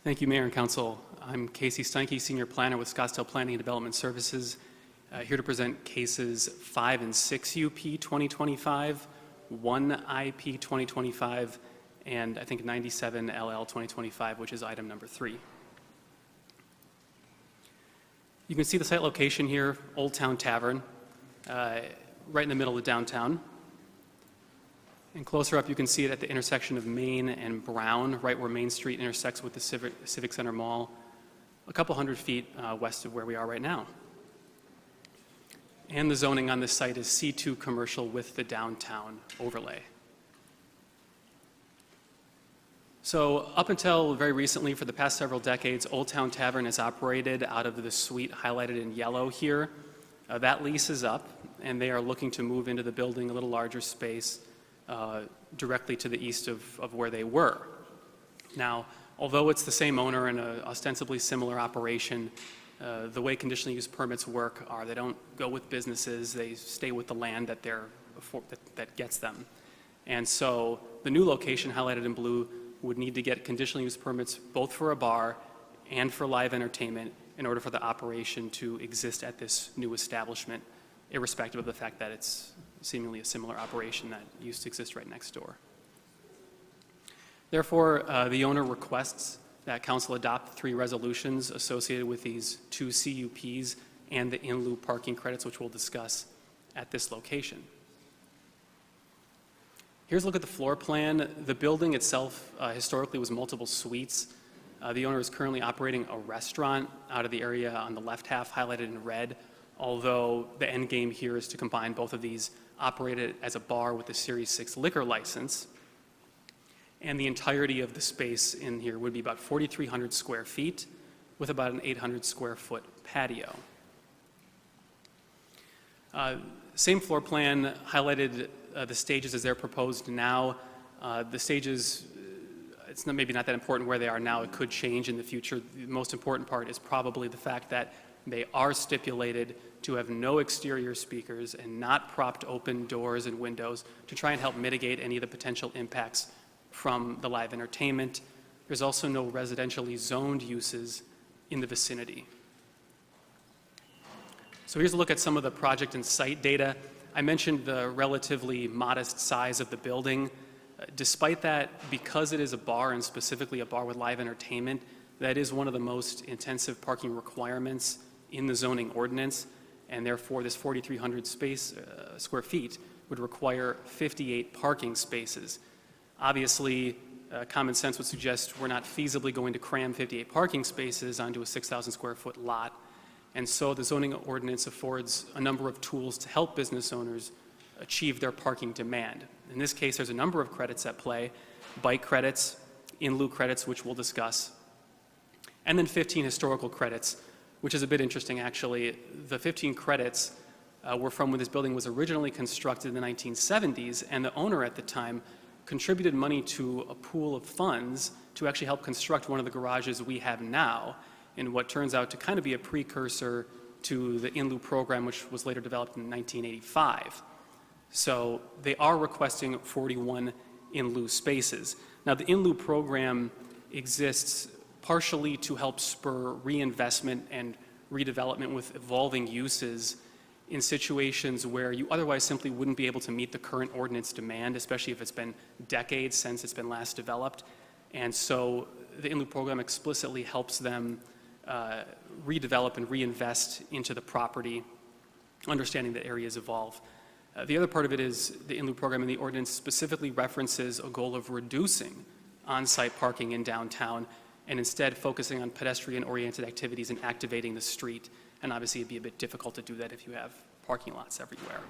Thank you, Mayor and Council. I'm Casey Steinke, Senior Planner with Scottsdale Planning and Development Services, here to present cases 5 and 6 UP 2025, 1 IP 2025, and I think 97 LL 2025, which is item number 3. You can see the site location here, Old Town Tavern, right in the middle of downtown. And closer up, you can see it at the intersection of Main and Brown, right where Main Street intersects with the Civic Center Mall, a couple hundred feet west of where we are right now. And the zoning on this site is C2 commercial with the downtown overlay. So up until very recently, for the past several decades, Old Town Tavern has operated out of the suite highlighted in yellow here. That lease is up, and they are looking to move into the building, a little larger space, directly to the east of where they were. Now, although it's the same owner and an ostensibly similar operation, the way conditional use permits work are they don't go with businesses, they stay with the land that that gets them. And so the new location highlighted in blue would need to get conditional use permits both for a bar and for live entertainment in order for the operation to exist at this new establishment, irrespective of the fact that it's seemingly a similar operation that used to exist right next door. Therefore, the owner requests that Council adopt 3 resolutions associated with these 2 CUPs and the in lieu parking credits, which we'll discuss at this location. Here's a look at the floor plan. The building itself historically was multiple suites. The owner is currently operating a restaurant out of the area on the left half, highlighted in red, although the end game here is to combine both of these, operate it as a bar with a Series 6 liquor license. And the entirety of the space in here would be about 4,300 square feet with about an 800 square foot patio. Same floor plan highlighted the stages as they're proposed now. The stages, it's maybe not that important where they are now. It could change in the future. The most important part is probably the fact that they are stipulated to have no exterior speakers and not propped open doors and windows to try and help mitigate any of the potential impacts from the live entertainment. There's also no residentially zoned uses in the vicinity. So here's a look at some of the project and site data. I mentioned the relatively modest size of the building. Despite that, because it is a bar and specifically a bar with live entertainment, that is one of the most intensive parking requirements in the zoning ordinance, and therefore this 4,300 square feet would require 58 parking spaces. Obviously, common sense would suggest we're not feasibly going to cram 58 parking spaces onto a 6,000 square foot lot, and so the zoning ordinance affords a number of tools to help business owners achieve their parking demand. In this case, there's a number of credits at play: bike credits, in lieu credits, which we'll discuss, and then 15 historical credits, which is a bit interesting, actually. The 15 credits were from when this building was originally constructed in the 1970s, and the owner at the time contributed money to a pool of funds to actually help construct one of the garages we have now in what turns out to kind of be a precursor to the in lieu program, which was later developed in 1985. So they are requesting 41 in lieu spaces. Now, the in lieu program exists partially to help spur reinvestment and redevelopment with evolving uses in situations where you otherwise simply wouldn't be able to meet the current ordinance demand, especially if it's been decades since it's been last developed. And so the in lieu program explicitly helps them redevelop and reinvest into the property, understanding that areas evolve. The other part of it is the in lieu program in the ordinance specifically references a goal of reducing on-site parking in downtown and instead focusing on pedestrian-oriented activities and activating the street. And obviously, it'd be a bit difficult to do that if you have parking lots everywhere.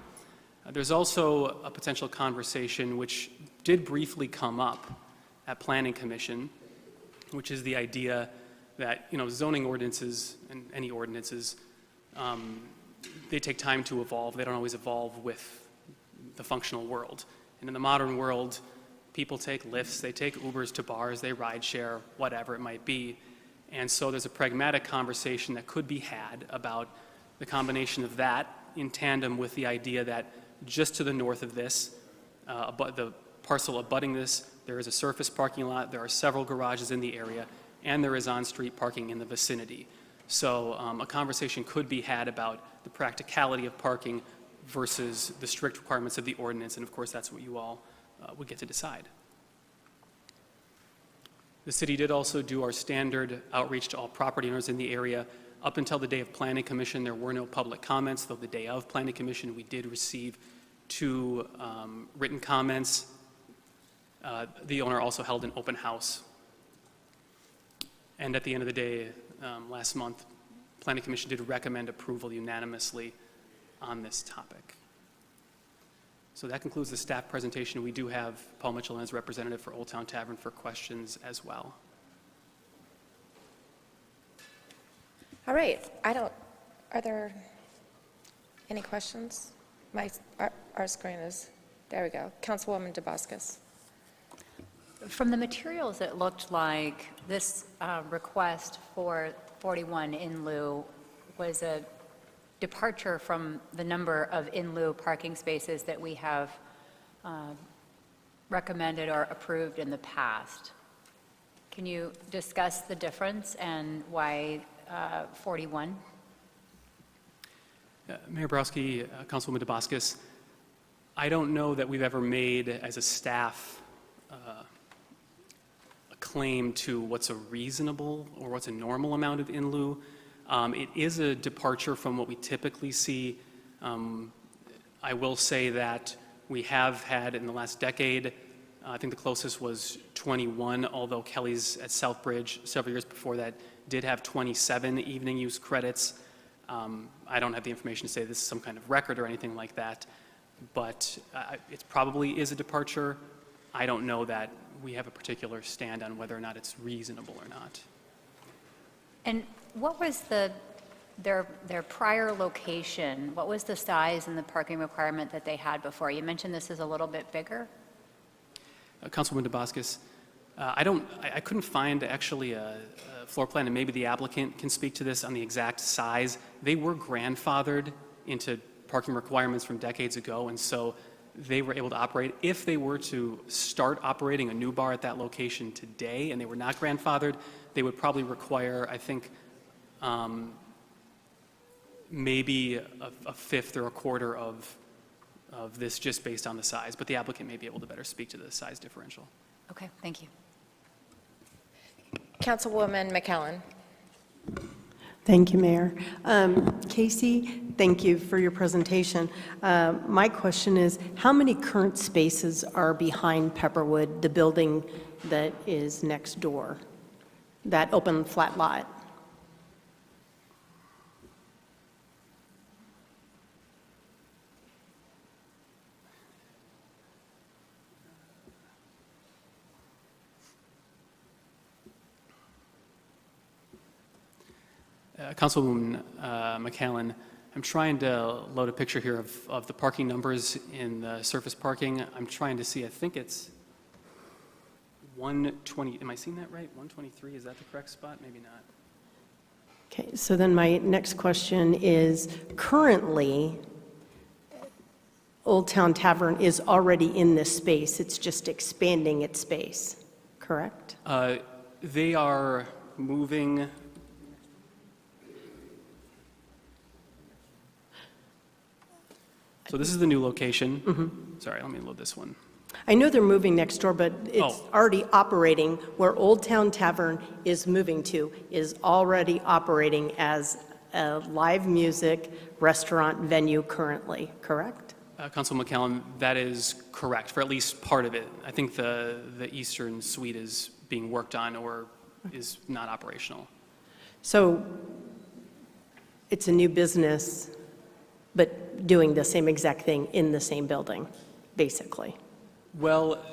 There's also a potential conversation which did briefly come up at Planning Commission, which is the idea that, zoning ordinances and any ordinances, they take time to evolve. They don't always evolve with the functional world. And in the modern world, people take Lyfts, they take Ubers to bars, they ride share, whatever it might be. And so there's a pragmatic conversation that could be had about the combination of that in tandem with the idea that just to the north of this, the parcel abutting this, there is a surface parking lot, there are several garages in the area, and there is on-street parking in the vicinity. So a conversation could be had about the practicality of parking versus the strict requirements of the ordinance, and of course that's what you all would get to decide. The city did also do our standard outreach to all property owners in the area. Up until the day of Planning Commission, there were no public comments, though the day of Planning Commission, we did receive 2 written comments. The owner also held an open house. And at the end of the day, last month, Planning Commission did recommend approval unanimously on this topic. So that concludes the staff presentation. We do have Paul Mitchell as representative for Old Town Tavern for questions as well. All right, are there any questions? Our screen is, there we go. Councilwoman DeBuscus. From the materials, it looked like this request for 41 in lieu was a departure from the number of in lieu parking spaces that we have recommended or approved in the past. Can you discuss the difference and why 41? Mayor Borowski, Councilwoman DeBuscus, I don't know that we've ever made as a staff a claim to what's a reasonable or what's a normal amount of in lieu. It is a departure from what we typically see. I will say that we have had in the last decade, I think the closest was 21, although Kelly's at Southbridge several years before that did have 27 evening use credits. I don't have the information to say this is some kind of record or anything like that, but it probably is a departure. I don't know that we have a particular stand on whether or not it's reasonable or not. And what was their prior location? What was the size and the parking requirement that they had before? You mentioned this is a little bit bigger. Councilwoman DeBuscus, I couldn't find actually a floor plan, and maybe the applicant can speak to this on the exact size. They were grandfathered into parking requirements from decades ago, and so they were able to operate. If they were to start operating a new bar at that location today and they were not grandfathered, they would probably require, I think, maybe a fifth or a quarter of this just based on the size, but the applicant may be able to better speak to the size differential. Okay, thank you. Councilwoman McKellen. Thank you, Mayor. Casey, thank you for your presentation. My question is, how many current spaces are behind Pepperwood, the building that is next door, that open flat lot? Councilwoman McAllen, I'm trying to load a picture here of the parking numbers in the surface parking. I'm trying to see, I think it's 120, am I seeing that right? 123, is that the correct spot? Maybe not. Okay, so then my next question is, currently, Old Town Tavern is already in this space. It's just expanding its space, correct? They are moving. So this is the new location. Mm-hmm. Sorry, let me load this one. I know they're moving next door, but it's already operating. Where Old Town Tavern is moving to is already operating as a live music restaurant venue currently, correct? Councilman McCallum, that is correct, for at least part of it. I think the eastern suite is being worked on or is not operational. So it's a new business, but doing the same exact thing in the same building, basically. Well,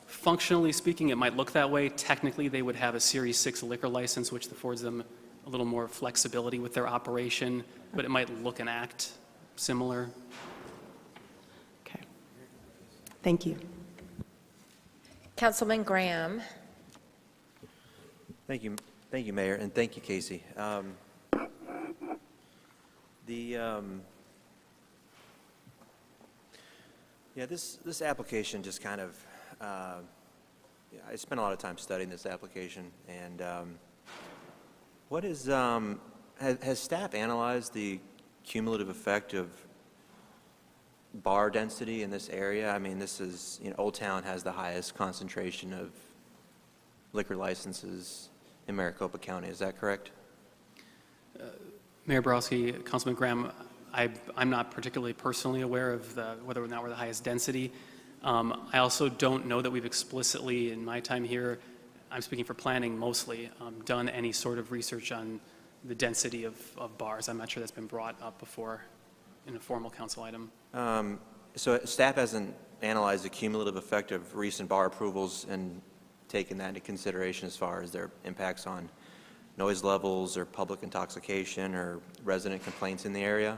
functionally speaking, it might look that way. Technically, they would have a Series 6 liquor license, which affords them a little more flexibility with their operation, but it might look and act similar. Okay. Thank you. Councilman Graham. Thank you, Mayor, and thank you, Casey. Yeah, this application just kind of yeah, I spent a lot of time studying this application, and what is, has staff analyzed the cumulative effect of bar density in this area? I mean, this is, Old Town has the highest concentration of liquor licenses in Maricopa County, is that correct? Mayor Borowski, Councilman Graham, I'm not particularly personally aware of whether or not we're the highest density. I also don't know that we've explicitly, in my time here, I'm speaking for planning mostly, done any sort of research on the density of bars. I'm not sure that's been brought up before in a formal council item. So staff hasn't analyzed the cumulative effect of recent bar approvals and taken that into consideration as far as their impacts on noise levels or public intoxication or resident complaints in the area?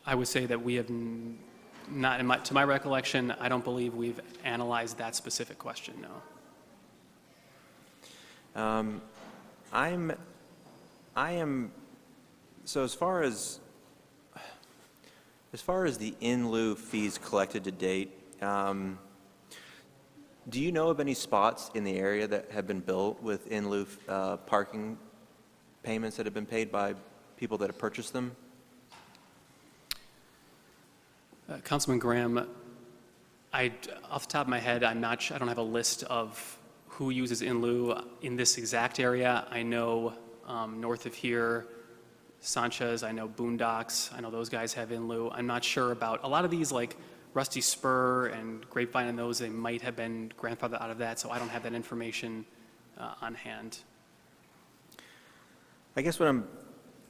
I would say that we have not, to my recollection, I don't believe we've analyzed that specific question, no. So as far as the in lieu fees collected to date, do you know of any spots in the area that have been built with in lieu parking payments that have been paid by people that have purchased them? Councilman Graham, off the top of my head, I don't have a list of who uses in lieu in this exact area. I know north of here, Sanchez, I know Boondocks, I know those guys have in lieu. I'm not sure about a lot of these, like Rusty Spur and Grapevine and those, they might have been grandfathered out of that, so I don't have that information on hand. I guess what I'm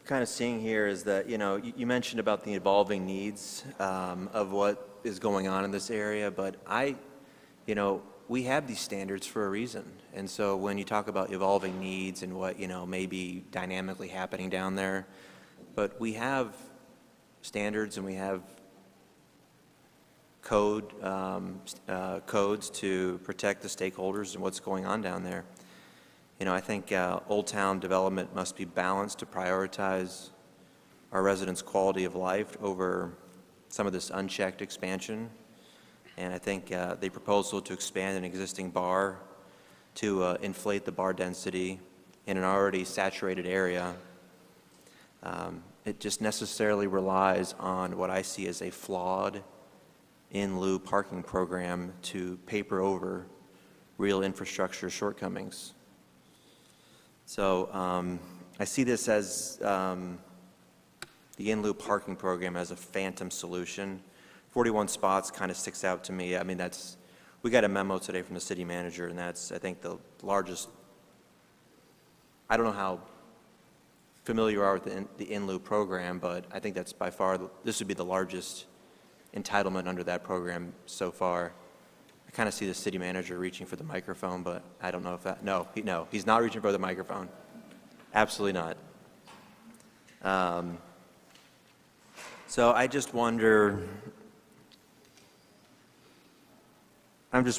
kind of seeing here is that, you mentioned about the evolving needs of what is going on in this area, but we have these standards for a reason. And so when you talk about evolving needs and what, may be dynamically happening down there, but we have standards and we have codes to protect the stakeholders and what's going on down there. I think Old Town development must be balanced to prioritize our residents' quality of life over some of this unchecked expansion. And I think the proposal to expand an existing bar to inflate the bar density in an already saturated area, it just necessarily relies on what I see as a flawed in lieu parking program to paper over real infrastructure shortcomings. So I see this as the in lieu parking program as a phantom solution. 41 spots kind of sticks out to me. I mean, we got a memo today from the city manager, and that's, I think, the largest. I don't know how familiar you are with the in lieu program, but I think that's by far, this would be the largest entitlement under that program so far. I kind of see the city manager reaching for the microphone, but I don't know if that, no, he's not reaching for the microphone. Absolutely not. So I'm just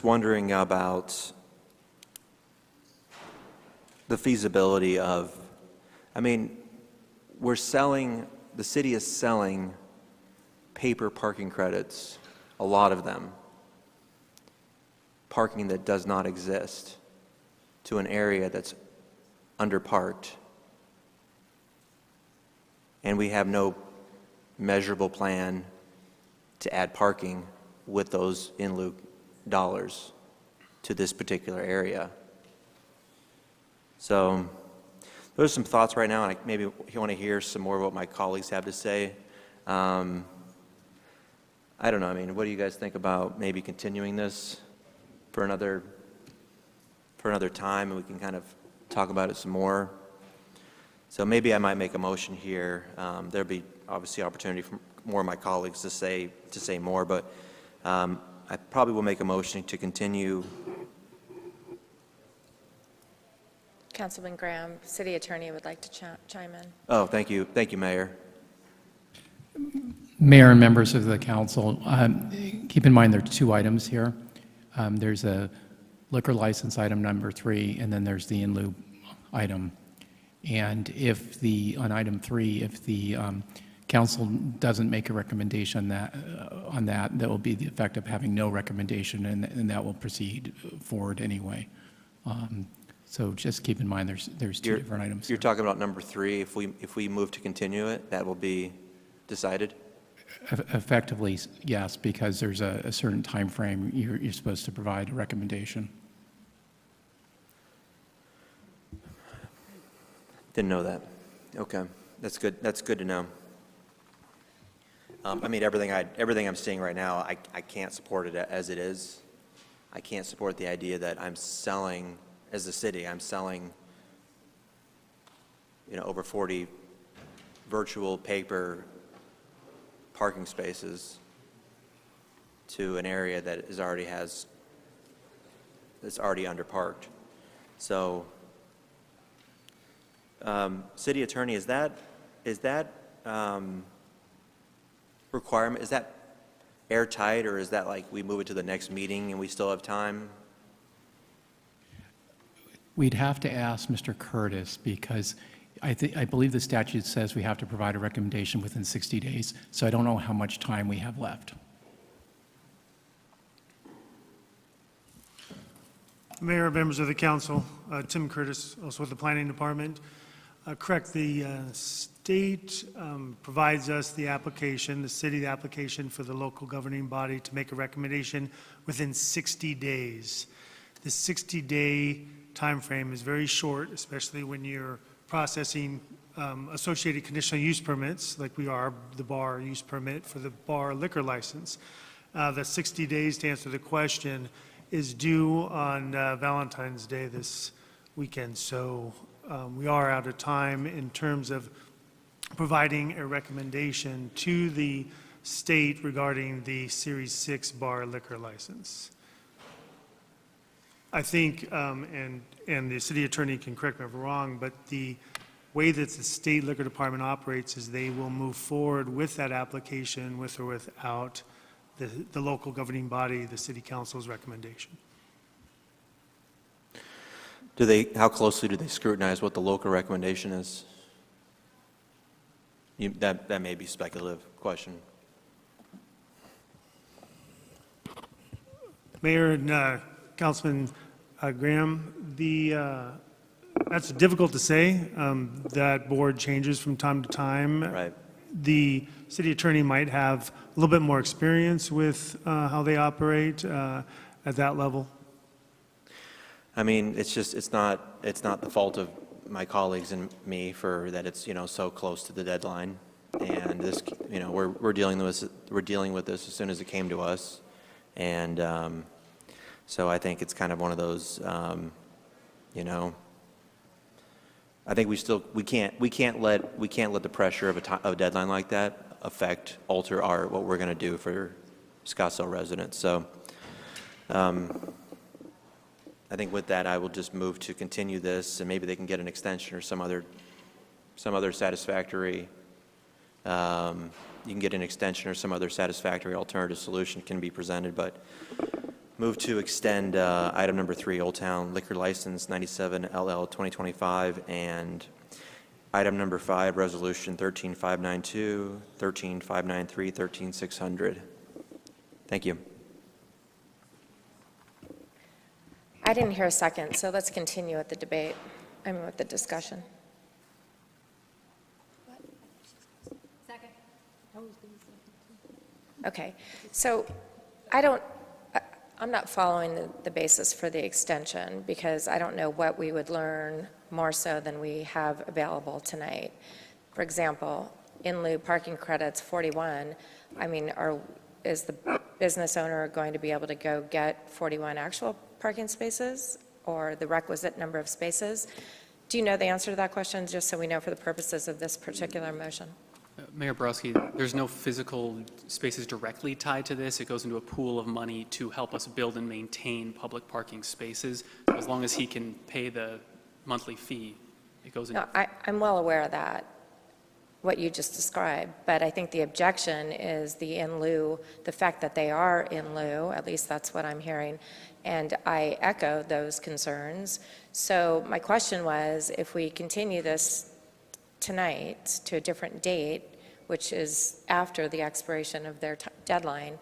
wondering about the feasibility of, the city is selling paper parking credits, a lot of them, parking that does not exist, to an area that's underparked. And we have no measurable plan to add parking with those in lieu dollars to this particular area. So those are some thoughts right now, and maybe you want to hear some more of what my colleagues have to say. I don't know, what do you guys think about maybe continuing this for another time, and we can kind of talk about it some more? So maybe I might make a motion here. There'll be obviously opportunity for more of my colleagues to say more, but I probably will make a motion to continue. Councilman Graham, city attorney would like to chime in. Oh, thank you, Mayor. Mayor and members of the council, keep in mind there are two items here. There's a liquor license item number 3, and then there's the in lieu item. And on item 3, if the council doesn't make a recommendation on that, that will be the effect of having no recommendation, and that will proceed forward anyway. So just keep in mind, there's two different items. You're talking about number 3, if we move to continue it, that will be decided? Effectively, yes, because there's a certain time frame you're supposed to provide a recommendation. Didn't know that. Okay, that's good. That's good to know. I mean, everything I'm seeing right now, I can't support it as it is. I can't support the idea that I'm selling, as a city, I'm selling, over 40 virtual paper parking spaces to an area that is that's already underparked. So, City Attorney, is that requirement, is that airtight, or is that like we move it to the next meeting and we still have time? We'd have to ask Mr. Curtis, because I believe the statute says we have to provide a recommendation within 60 days, so I don't know how much time we have left. Mayor, members of the council, Tim Curtis, also with the Planning Department. Correct, the state provides us the application, the city the application for the local governing body to make a recommendation within 60 days. The 60-day timeframe is very short, especially when you're processing associated conditional use permits, like we are the bar use permit for the bar liquor license. The 60 days, to answer the question, is due on Valentine's Day this weekend. So we are out of time in terms of providing a recommendation to the state regarding the Series 6 bar liquor license. I think, and the city attorney can correct me if I'm wrong, but the way that the state liquor department operates is they will move forward with that application with or without the local governing body, the city council's recommendation. How closely do they scrutinize what the local recommendation is? That may be a speculative question. Mayor and Councilman Graham, that's difficult to say. That board changes from time to time. Right. The city attorney might have a little bit more experience with how they operate at that level. I mean, it's not the fault of my colleagues and me for that it's, so close to the deadline. And this, we're dealing with this as soon as it came to us. And so I think it's kind of one of those, I think we can't let the pressure of a deadline like that alter what we're going to do for Scottsdale residents. So I think with that, I will just move to continue this, and maybe they can get an extension or some other satisfactory. You can get an extension or some other satisfactory alternative solution can be presented, but move to extend item number 3, Old Town Liquor License 97 LL 2025, and item number 5, Resolution 13592, 13593, 13600. Thank you. I didn't hear a second, so let's continue with the debate, with the discussion. Second. Okay, so I'm not following the basis for the extension, because I don't know what we would learn more so than we have available tonight. For example, in lieu parking credits 41, is the business owner going to be able to go get 41 actual parking spaces or the requisite number of spaces? Do you know the answer to that question, just so we know for the purposes of this particular motion? Mayor Borowski, there's no physical spaces directly tied to this. It goes into a pool of money to help us build and maintain public parking spaces. As long as he can pay the monthly fee, it goes into. No, I'm well aware of that, what you just described, but I think the objection is the in lieu, the fact that they are in lieu, at least that's what I'm hearing, and I echo those concerns. So my question was, if we continue this tonight to a different date, which is after the expiration of their deadline.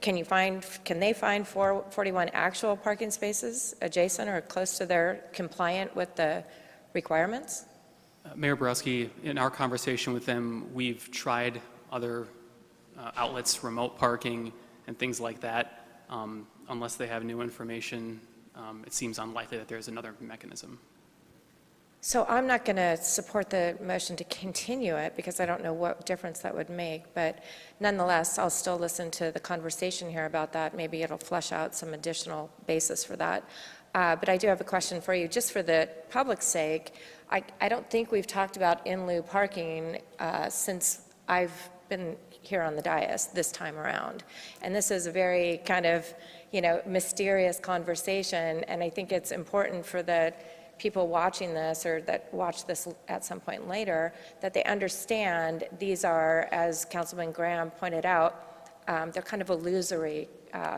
Can they find 41 actual parking spaces adjacent or close to their compliant with the requirements? Mayor Borowski, in our conversation with them, we've tried other outlets, remote parking and things like that. Unless they have new information, it seems unlikely that there's another mechanism. So I'm not going to support the motion to continue it because I don't know what difference that would make. But nonetheless, I'll still listen to the conversation here about that. Maybe it'll flesh out some additional basis for that. But I do have a question for you, just for the public's sake. I don't think we've talked about in lieu parking since I've been here on the dais this time around. And this is a very kind of, mysterious conversation. And I think it's important for the people watching this or that watch this at some point later, that they understand these are, as Councilman Graham pointed out, they're kind of illusory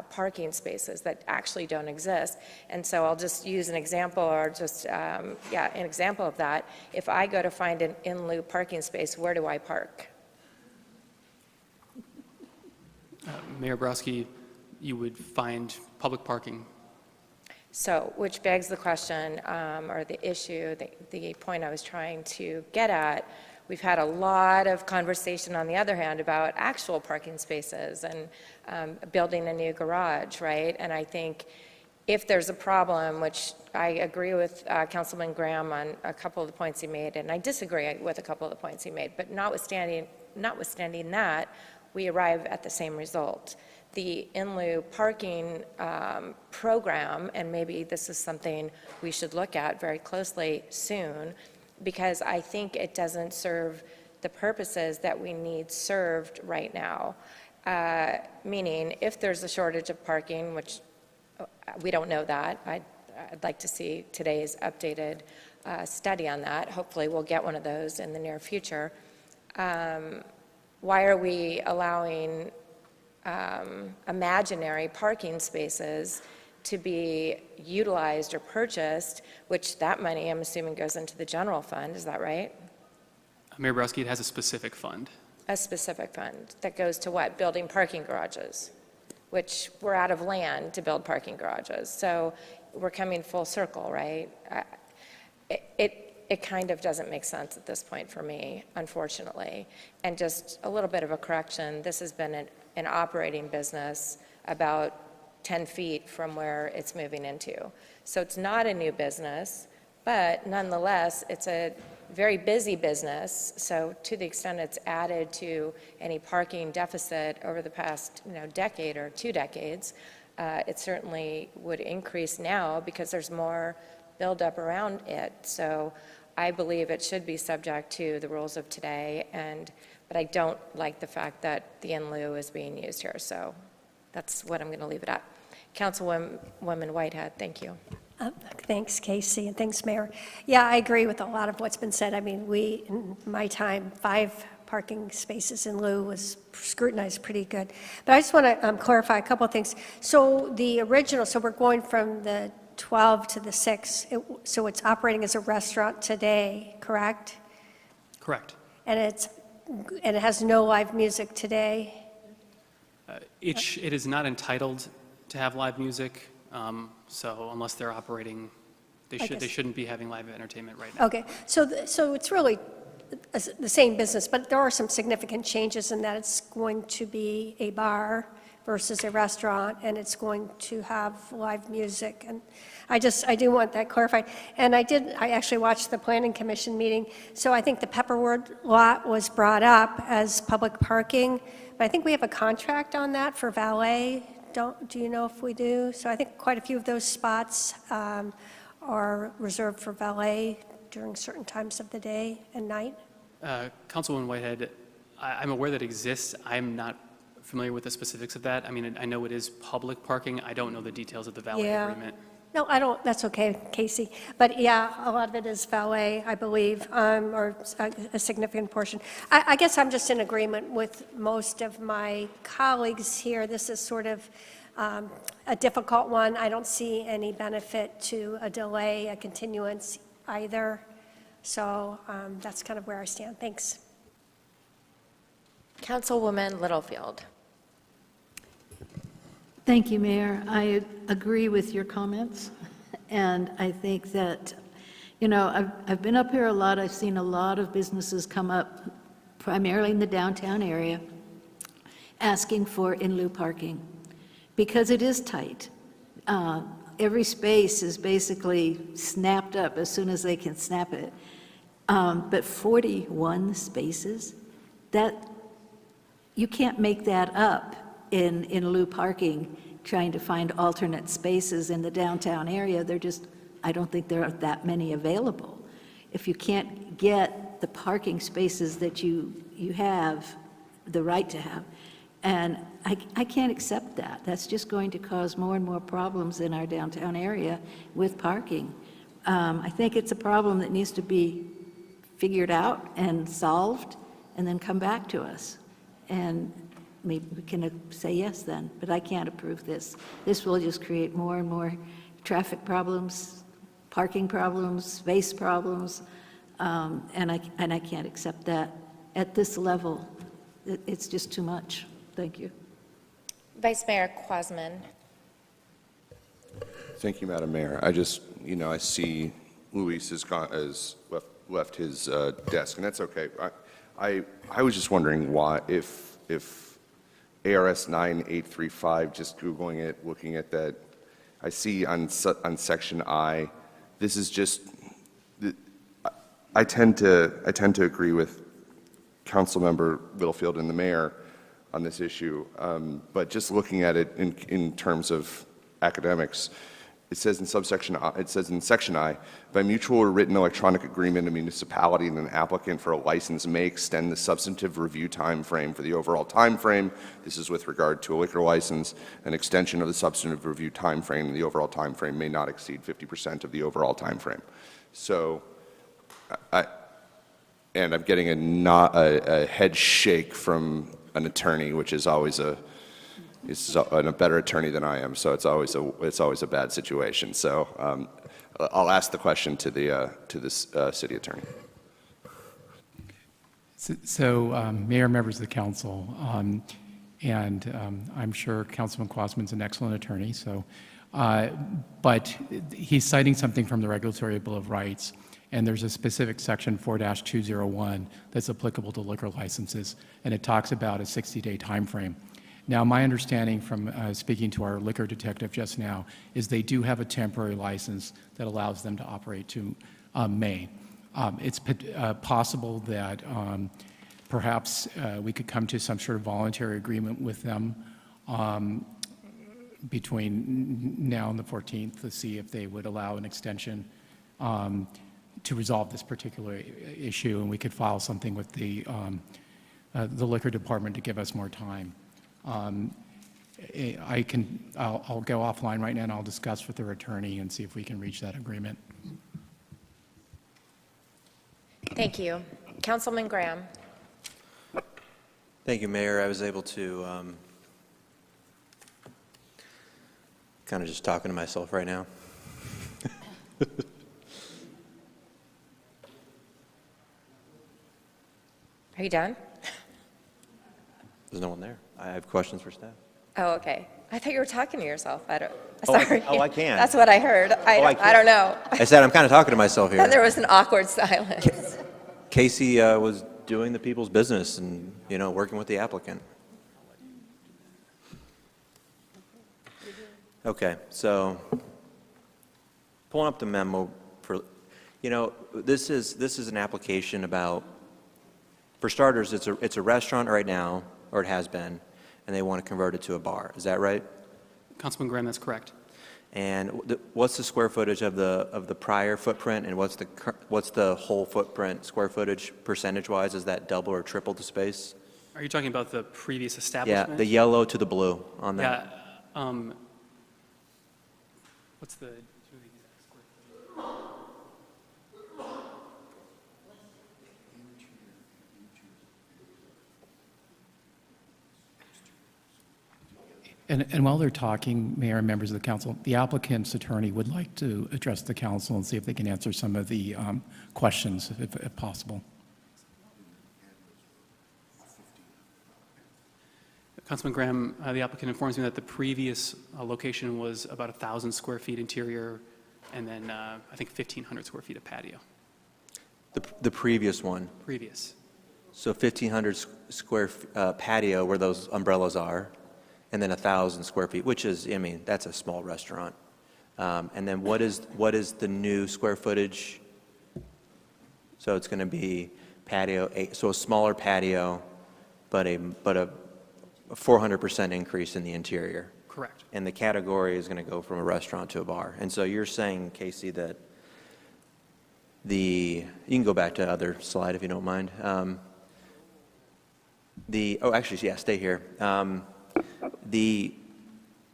parking spaces that actually don't exist. And so I'll just use an example or just, an example of that. If I go to find an in lieu parking space, where do I park? Mayor Borowski, you would find public parking. So, which begs the question, or the issue, the point I was trying to get at. We've had a lot of conversation, on the other hand, about actual parking spaces and building a new garage, right? And I think if there's a problem, which I agree with Councilman Graham on a couple of the points he made, and I disagree with a couple of the points he made, but notwithstanding that, we arrive at the same result. The in lieu parking program, and maybe this is something we should look at very closely soon, because I think it doesn't serve the purposes that we need served right now. Meaning, if there's a shortage of parking, which we don't know that, I'd like to see today's updated study on that. Hopefully, we'll get one of those in the near future. Why are we allowing imaginary parking spaces to be utilized or purchased, which that money, I'm assuming, goes into the general fund, is that right? Mayor Borowski, it has a specific fund. A specific fund that goes to what? Building parking garages, which we're out of land to build parking garages. So we're coming full circle, right? It kind of doesn't make sense at this point for me, unfortunately. And just a little bit of a correction, this has been an operating business about 10 feet from where it's moving into. So it's not a new business, but nonetheless, it's a very busy business. So to the extent it's added to any parking deficit over the past decade or 2 decades, it certainly would increase now because there's more buildup around it. So I believe it should be subject to the rules of today, but I don't like the fact that the in lieu is being used here. So that's what I'm going to leave it at. Councilwoman Whitehead, thank you. Thanks, Casey, and thanks, Mayor. Yeah, I agree with a lot of what's been said. I mean, in my time, 5 parking spaces in lieu was scrutinized pretty good. But I just want to clarify a couple of things. So the original, so we're going from the 12 to the 6, so it's operating as a restaurant today, correct? Correct. And it has no live music today? It is not entitled to have live music, so unless they're operating, they shouldn't be having live entertainment right now. Okay, so it's really the same business, but there are some significant changes in that it's going to be a bar versus a restaurant, and it's going to have live music. And I do want that clarified. And I actually watched the Planning Commission meeting, so I think the Pepperwood lot was brought up as public parking, but I think we have a contract on that for valet. Do you know if we do? So I think quite a few of those spots are reserved for valet during certain times of the day and night. Councilwoman Whitehead, I'm aware that exists. I'm not familiar with the specifics of that. I mean, I know it is public parking. I don't know the details of the valet agreement. No, I don't, that's okay, Casey. But yeah, a lot of it is valet, I believe, or a significant portion. I guess I'm just in agreement with most of my colleagues here. This is sort of a difficult one. I don't see any benefit to a delay, a continuance either. So that's kind of where I stand. Thanks. Councilwoman Littlefield. Thank you, Mayor. I agree with your comments, and I think that, you know, I've been up here a lot. I've seen a lot of businesses come up, primarily in the downtown area, asking for in-lieu parking, because it is tight. Every space is basically snapped up as soon as they can snap it. But 41 spaces, that, you can't make that up in lieu parking, trying to find alternate spaces in the downtown area. They're just, I don't think there are that many available. If you can't get the parking spaces that you have the right to have, and I can't accept that. That's just going to cause more and more problems in our downtown area with parking. I think it's a problem that needs to be figured out and solved, and then come back to us. And maybe we can say yes then, but I can't approve this. This will just create more and more traffic problems, parking problems, space problems, and I can't accept that at this level. It's just too much. Thank you. Vice Mayor Quasman. Thank you, Madam Mayor. I just, I see Luis has left his desk, and that's okay. I was just wondering why, if ARS 9835, just Googling it, looking at that, I see on section I, this is just, I tend to agree with Councilmember Littlefield and the mayor on this issue, but just looking at it in terms of academics, it says in section I, by mutual or written electronic agreement, a municipality and an applicant for a license may extend the substantive review time frame for the overall time frame. This is with regard to a liquor license. An extension of the substantive review time frame, the overall time frame may not exceed 50% of the overall time frame. So, and I'm getting a head shake from an attorney, which is always a better attorney than I am, so it's always a bad situation. So I'll ask the question to this city attorney. So, Mayor, members of the council, and I'm sure Councilman Quasman's an excellent attorney. So, but he's citing something from the Regulatory Bill of Rights, and there's a specific section 4-201 that's applicable to liquor licenses, and it talks about a 60-day time frame. Now, my understanding from speaking to our liquor detective just now is they do have a temporary license that allows them to operate to May. It's possible that perhaps we could come to some sort of voluntary agreement with them between now and the 14th to see if they would allow an extension to resolve this particular issue, and we could file something with the liquor department to give us more time. I'll go offline right now and I'll discuss with their attorney and see if we can reach that agreement. Thank you. Councilman Graham. Thank you, Mayor. I was able to kind of just talking to myself right now. Are you done? There's no one there. I have questions for staff. Oh, okay. I thought you were talking to yourself. Oh, Sorry. I can. That's what I heard. I don't know. I said I'm kind of talking to myself here. And there was an awkward silence. Casey was doing the people's business and, working with the applicant. Okay, so pulling up the memo for, this is an application about, for starters, it's a restaurant right now, or it has been, and they want to convert it to a bar. Is that right? Councilman Graham, that's correct. And what's the square footage of the prior footprint, and what's the whole footprint square footage percentage-wise? Is that double or triple the space? Are you talking about the previous establishment? Yeah, the yellow to the blue on that. Yeah. What's the? And while they're talking, Mayor and members of the council, the applicant's attorney would like to address the council and see if they can answer some of the questions, if possible. Councilman Graham, the applicant informs me that the previous location was about 1,000 square feet interior, and then I think 1,500 square feet of patio. The previous one, Previous. so 1,500 square patio where those umbrellas are, and then 1,000 square feet, which is, I mean, that's a small restaurant. And then what is the new square footage? So it's going to be patio, so a smaller patio, but a 400% increase in the interior. Correct. And the category is going to go from a restaurant to a bar. And so you're saying, Casey, that you can go back to the other slide if you don't mind. Actually, yeah, stay here. The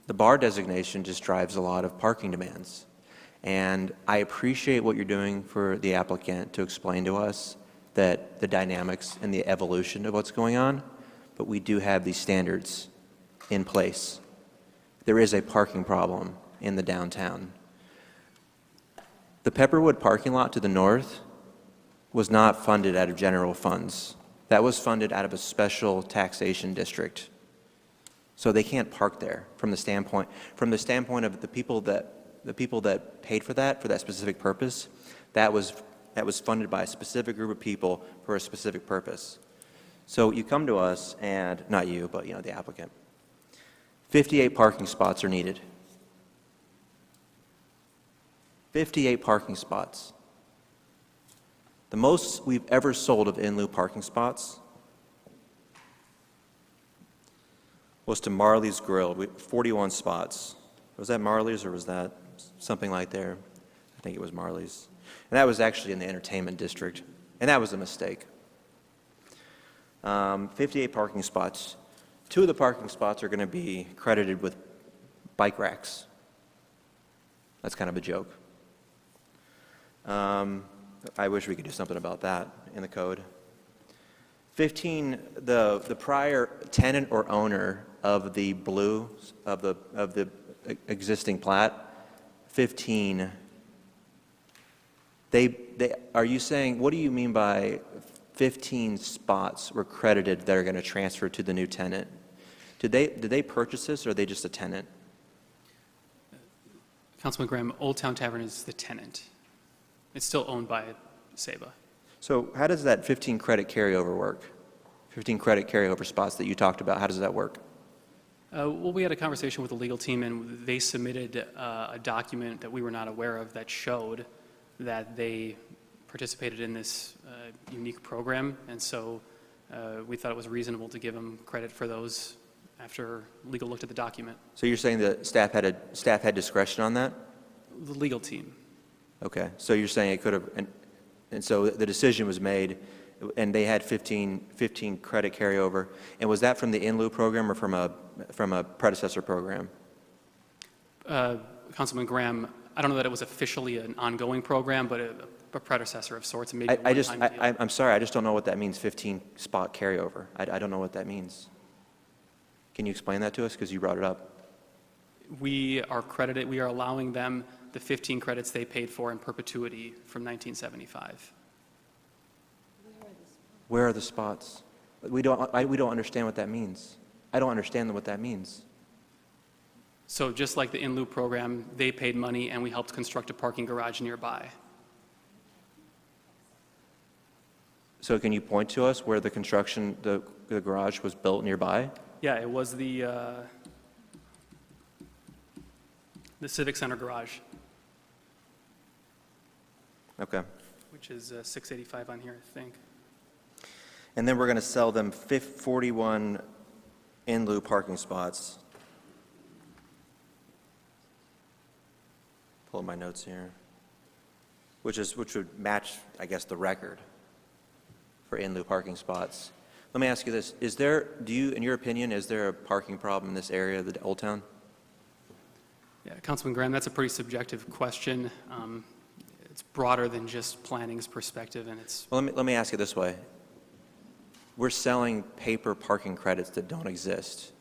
bar designation just drives a lot of parking demands. And I appreciate what you're doing for the applicant to explain to us that the dynamics and the evolution of what's going on, but we do have these standards in place. There is a parking problem in the downtown. The Pepperwood parking lot to the north was not funded out of general funds. That was funded out of a special taxation district. So they can't park there from the standpoint of the people that paid for that specific purpose. That was funded by a specific group of people for a specific purpose. So you come to us and, not you, but the applicant. 58 parking spots are needed. 58 parking spots. The most we've ever sold of in lieu parking spots was to Marley's Grill, 41 spots. Was that Marley's or was that something like there? I think it was Marley's. And that was actually in the entertainment district. And that was a mistake. 58 parking spots. 2 of the parking spots are going to be credited with bike racks. That's kind of a joke. I wish we could do something about that in the code. 15, the prior tenant or owner of the blue, of the existing plat, 15, are you saying, what do you mean by 15 spots were credited that are going to transfer to the new tenant? Did they purchase this, or are they just a tenant? Councilman Graham, Old Town Tavern is the tenant. It's still owned by Saba. So how does that 15 credit carryover work? 15 credit carryover spots that you talked about, how does that work? Well, we had a conversation with the legal team, and they submitted a document that we were not aware of that showed that they participated in this unique program, and so we thought it was reasonable to give them credit for those after legal looked at the document. So you're saying that staff had discretion on that? The legal team. Okay, so you're saying it could have, and so the decision was made, and they had 15 credit carryover, and was that from the in lieu program or from a predecessor program? Councilman Graham, I don't know that it was officially an ongoing program, but a predecessor of sorts. And maybe I'm sorry, I just don't know what that means, 15 spot carryover. I don't know what that means. Can you explain that to us, because you brought it up? We are allowing them the 15 credits they paid for in perpetuity from 1975. Where are the spots? We don't understand what that means. I don't understand what that means. So just like the in lieu program, they paid money and we helped construct a parking garage nearby. So can you point to us where the construction, the garage was built nearby? Yeah, it was the Civic Center garage, Okay. which is 685 on here, I think. And then we're going to sell them 41 in lieu parking spots. Pull up my notes here. Which would match, I guess, the record for in lieu parking spots. Let me ask you this. In your opinion, is there a parking problem in this area of the Old Town? Yeah, Councilman Graham, that's a pretty subjective question. It's broader than just planning's perspective, and it's... Well, let me ask you this way. We're selling paper parking credits that don't exist.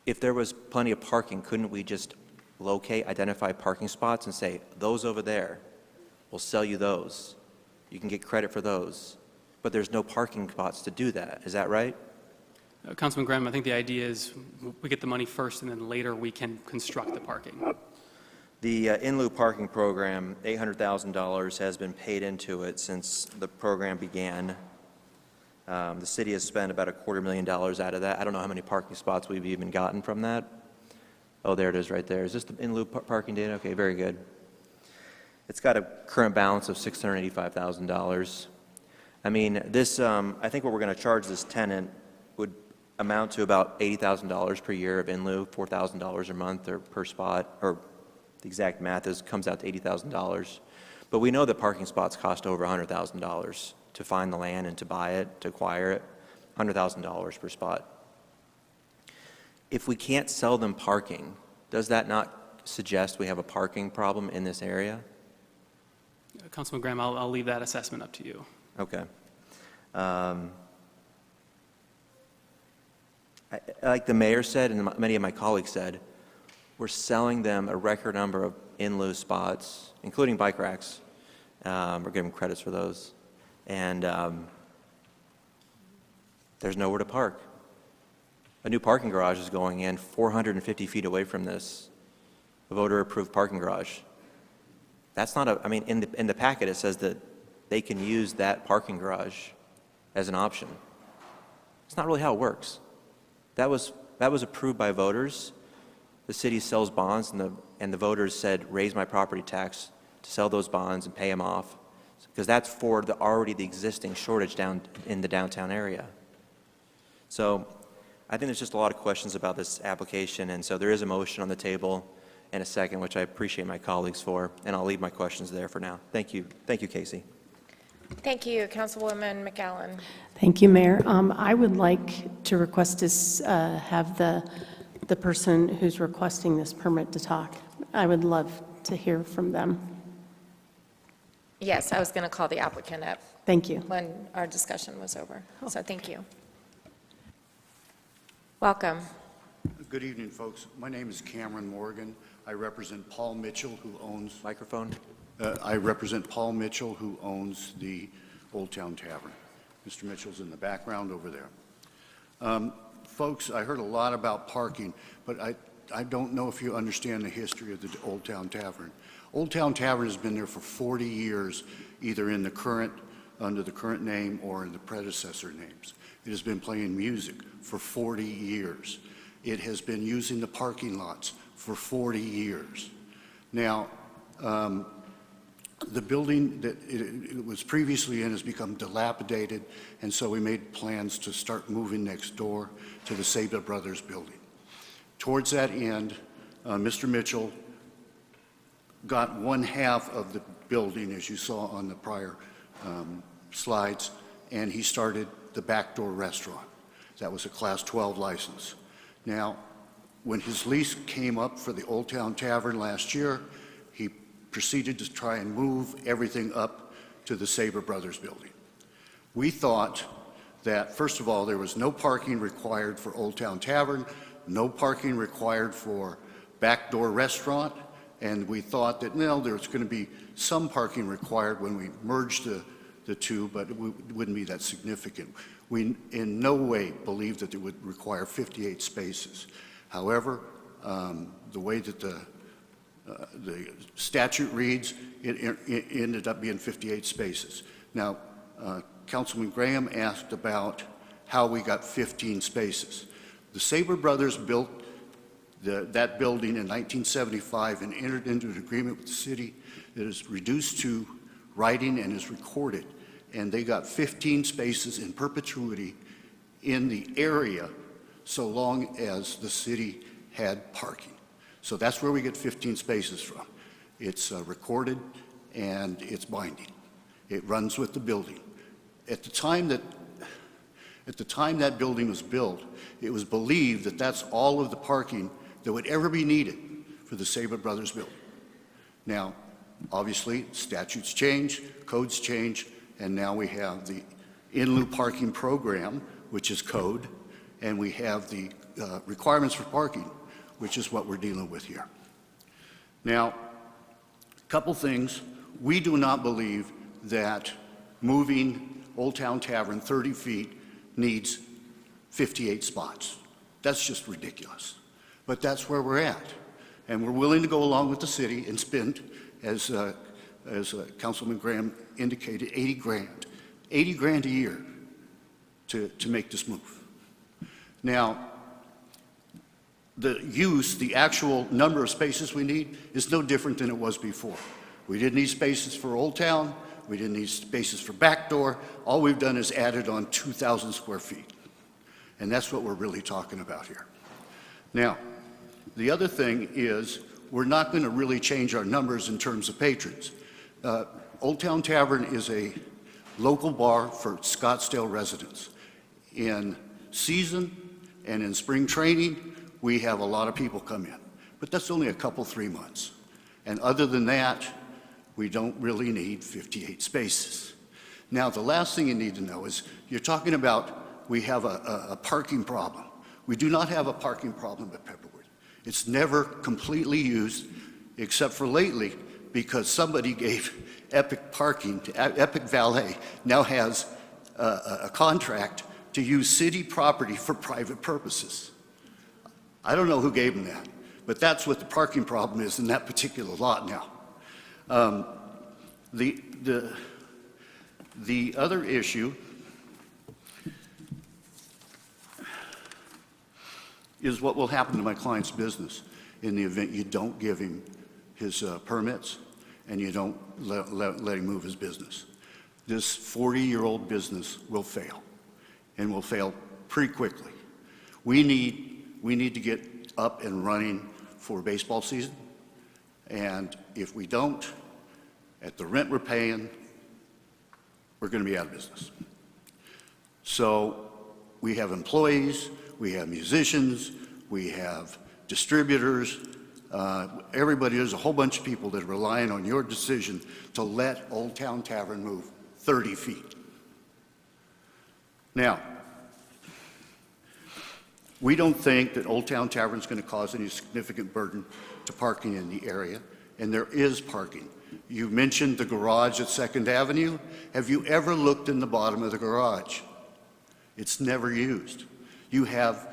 if there was plenty of parking, couldn't we just locate, identify parking spots and say, those over there, we'll sell you those. You can get credit for those. But there's no parking spots to do that. Is that right? Councilman Graham, I think the idea is we get the money first and then later we can construct the parking. The in lieu parking program, $800,000 has been paid into it since the program began. The city has spent about $250,000 out of that. I don't know how many parking spots we've even gotten from that. Oh, there it is right there. Is this the in lieu parking data? Okay, very good. It's got a current balance of $685,000. I mean, this, I think what we're going to charge this tenant would amount to about $80,000 per year of in lieu, $4,000 a month or per spot, or the exact math comes out to $80,000. But we know that parking spots cost over $100,000 to find the land and to buy it, to acquire it, $100,000 per spot. If we can't sell them parking, does that not suggest we have a parking problem in this area? Councilman Graham, I'll leave that assessment up to you. Okay. Like the mayor said and many of my colleagues said, we're selling them a record number of in lieu spots, including bike racks. We're giving them credits for those. And there's nowhere to park. A new parking garage is going in 450 feet away from this, a voter-approved parking garage. That's not I mean, in the packet it says that they can use that parking garage as an option. It's not really how it works. That was approved by voters. The city sells bonds, and the voters said, raise my property tax to sell those bonds and pay them off, because that's for already the existing shortage down in the downtown area. So I think there's just a lot of questions about this application, and so there is a motion on the table and a second, which I appreciate my colleagues for, and I'll leave my questions there for now. Thank you. Thank you, Casey. Thank you, Councilwoman McAllen. Thank you, Mayor. I would like to request to have the person who's requesting this permit to talk. I would love to hear from them. Yes, I was going to call the applicant up Thank you. when our discussion was over, so thank you. Welcome. Good evening, folks. My name is Cameron Morgan. I represent Paul Mitchell, who owns... Microphone. I represent Paul Mitchell, who owns the Old Town Tavern. Mr. Mitchell's in the background over there. Folks, I heard a lot about parking, but I don't know if you understand the history of the Old Town Tavern. Old Town Tavern has been there for 40 years, either in under the current name or in the predecessor names. It has been playing music for 40 years. It has been using the parking lots for 40 years. Now, the building that it was previously in has become dilapidated, and so we made plans to start moving next door to the Saber Brothers building. Towards that end, Mr. Mitchell got one half of the building, as you saw on the prior slides, and he started the backdoor restaurant. That was a Class 12 license. Now, when his lease came up for the Old Town Tavern last year, he proceeded to try and move everything up to the Saber Brothers building. We thought that, first of all, there was no parking required for Old Town Tavern, no parking required for backdoor restaurant, and we thought that, no, there's going to be some parking required when we merged the two, but it wouldn't be that significant. We in no way believed that it would require 58 spaces. However, the way that the statute reads, it ended up being 58 spaces. Now, Councilman Graham asked about how we got 15 spaces. The Saber Brothers built that building in 1975 and entered into an agreement with the city that is reduced to writing and is recorded. And they got 15 spaces in perpetuity in the area so long as the city had parking. So that's where we get 15 spaces from. It's recorded and it's binding. It runs with the building. At the time that building was built, it was believed that that's all of the parking that would ever be needed for the Saber Brothers building. Now, obviously, statutes change, codes change, and now we have the in lieu parking program, which is code, and we have the requirements for parking, which is what we're dealing with here. Now, a couple things. We do not believe that moving Old Town Tavern 30 feet needs 58 spots. That's just ridiculous. But that's where we're at. And we're willing to go along with the city and spend, as Councilman Graham indicated, 80 grand. 80 grand a year to make this move. Now, the actual number of spaces we need is no different than it was before. We didn't need spaces for Old Town. We didn't need spaces for Backdoor. All we've done is added on 2,000 square feet. And that's what we're really talking about here. Now, the other thing is we're not going to really change our numbers in terms of patrons. Old Town Tavern is a local bar for Scottsdale residents. In season and in spring training, we have a lot of people come in. But that's only a couple, 3 months. And other than that, we don't really need 58 spaces. Now, the last thing you need to know is you're talking about we have a parking problem. We do not have a parking problem at Pepperwood. It's never completely used, except for lately, because somebody gave Epic Parking, Epic Valet now has a contract to use city property for private purposes. I don't know who gave them that, but that's what the parking problem is in that particular lot now. The other issue is what will happen to my client's business in the event you don't give him his permits and you don't let him move his business. This 40-year-old business will fail, and will fail pretty quickly. We need to get up and running for baseball season, and if we don't, at the rent we're paying, we're going to be out of business. So we have employees, we have musicians, we have distributors, everybody, there's a whole bunch of people that are relying on your decision to let Old Town Tavern move 30 feet. Now, we don't think that Old Town Tavern is going to cause any significant burden to parking in the area, and there is parking. You mentioned the garage at 2nd Avenue. Have you ever looked in the bottom of the garage? It's never used. You have